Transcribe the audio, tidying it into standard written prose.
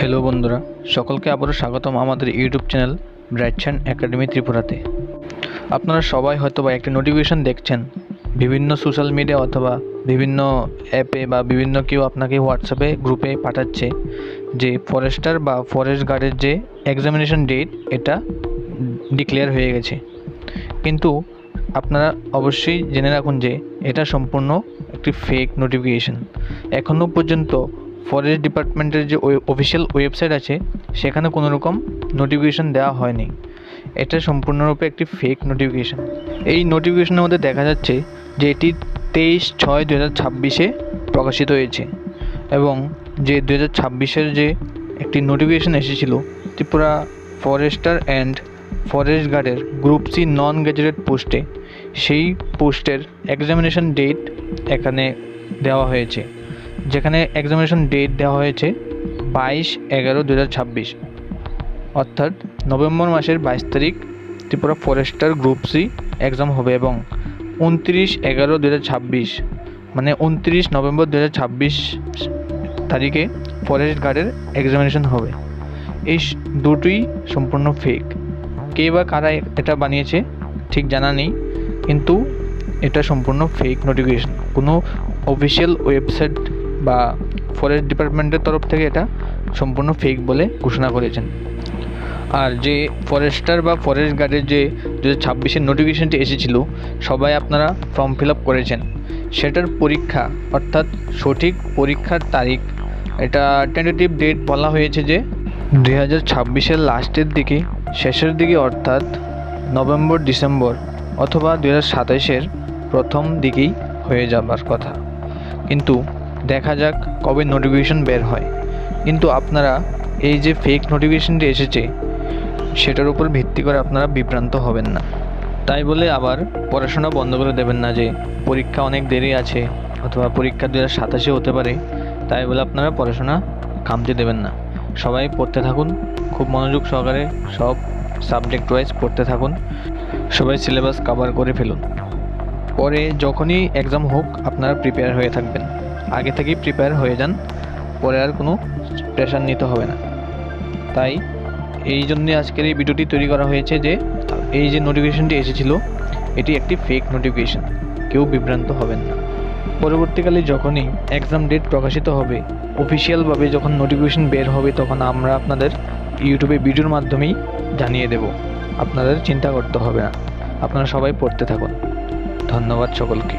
Hello বন্ধুরা, সকলকে আবারও স্বাগতম আমাদের ইউটিউব চ্যানেল ব্রাইটশাইন একাডেমি ত্রিপুরাতে। আপনারা সবাই হয়তোবা একটি নোটিফিকেশন দেখছেন বিভিন্ন সোশ্যাল মিডিয়া অথবা বিভিন্ন অ্যাপে বা বিভিন্ন কেউ আপনাকে হোয়াটসঅ্যাপে গ্রুপে পাঠাচ্ছে যে ফরেস্টার বা ফরেস্ট গার্ডের যে এক্সামিনেশন ডেট এটা ডিক্লেয়ার হয়ে গেছে। কিন্তু আপনারা অবশ্যই জেনে রাখুন যে এটা সম্পূর্ণ একটি ফেক নোটিফিকেশন। এখনও পর্যন্ত ফরেস্ট ডিপার্টমেন্টের যে অফিসিয়াল ওয়েবসাইট আছে সেখানে কোনো রকম নোটিফিকেশন দেওয়া হয়নি। এটা সম্পূর্ণরূপে একটি ফেক নোটিফিকেশন। এই নোটিফিকেশনের মধ্যে দেখা যাচ্ছে যে এটি 23/6/2026 প্রকাশিত হয়েছে এবং যে 2026 যে একটি নোটিফিকেশন এসেছিল ত্রিপুরা ফরেস্টার অ্যান্ড ফরেস্ট গার্ডের গ্রুপ সি নন গ্যাজেটেড পোস্টে, সেই পোস্টের এক্সামিনেশন ডেট এখানে দেওয়া হয়েছে, যেখানে এক্সামিনেশন ডেট দেওয়া হয়েছে 22/11/2026, অর্থাৎ নভেম্বর মাসের 22 তারিখ Tripura forester group C exam হবে এবং 29/11/2026 মানে 29 নভেম্বর 2026 তারিখে ফরেস্ট গার্ডের এক্সামিনেশন হবে। এই দুটোই সম্পূর্ণ ফেক। কে বা কারা এটা বানিয়েছে ঠিক জানা নেই, কিন্তু এটা সম্পূর্ণ ফেক নোটিফিকেশন। কোনো অফিসিয়াল ওয়েবসাইট বা ফরেস্ট ডিপার্টমেন্টের তরফ থেকে এটা সম্পূর্ণ ফেক বলে ঘোষণা করেছেন। আর যে ফরেস্টার বা ফরেস্ট গার্ডের যে 2026 নোটিফিকেশনটি এসেছিল, সবাই আপনারা ফর্ম ফিল আপ করেছেন। সেটার পরীক্ষা অর্থাৎ সঠিক পরীক্ষার তারিখ, এটা টেন্টেটিভ ডেট বলা হয়েছে যে 2026 লাস্টের দিকে, শেষের দিকে অর্থাৎ নভেম্বর ডিসেম্বর অথবা 2027 প্রথম দিকেই হয়ে যাবার কথা। কিন্তু দেখা যাক কবে নোটিফিকেশন বের হয়। কিন্তু আপনারা এই যে ফেক নোটিফিকেশনটি এসেছে সেটার উপর ভিত্তি করে আপনারা বিভ্রান্ত হবেন না। তাই বলে আবার পড়াশোনা বন্ধ করে দেবেন না যে পরীক্ষা অনেক দেরি আছে অথবা পরীক্ষা 2027 হতে পারে, তাই বলে আপনারা পড়াশোনা থামতে দেবেন না। সবাই পড়তে থাকুন, খুব মনোযোগ সহকারে সব সাবজেক্ট ওয়াইজ পড়তে থাকুন। সবাই সিলেবাস কভার করে ফেলুন। পরে যখনই এক্সাম হোক আপনারা প্রিপেয়ার হয়ে থাকবেন। আগে থেকেই প্রিপেয়ার হয়ে যান, পরে আর কোনো প্রেশার নিতে হবে না। তাই এই জন্যে আজকের এই ভিডিওটি তৈরি করা হয়েছে যে এই যে নোটিফিকেশনটি এসেছিল এটি একটি ফেক নোটিফিকেশন, কেউ বিভ্রান্ত হবেন না। পরবর্তীকালে যখনই এক্সাম ডেট প্রকাশিত হবে, অফিসিয়ালভাবে যখন নোটিফিকেশন বের হবে, তখন আমরা আপনাদের ইউটিউবে ভিডিওর মাধ্যমেই জানিয়ে দেব। আপনাদের চিন্তা করতে হবে না, আপনারা সবাই পড়তে থাকুন। ধন্যবাদ সকলকে।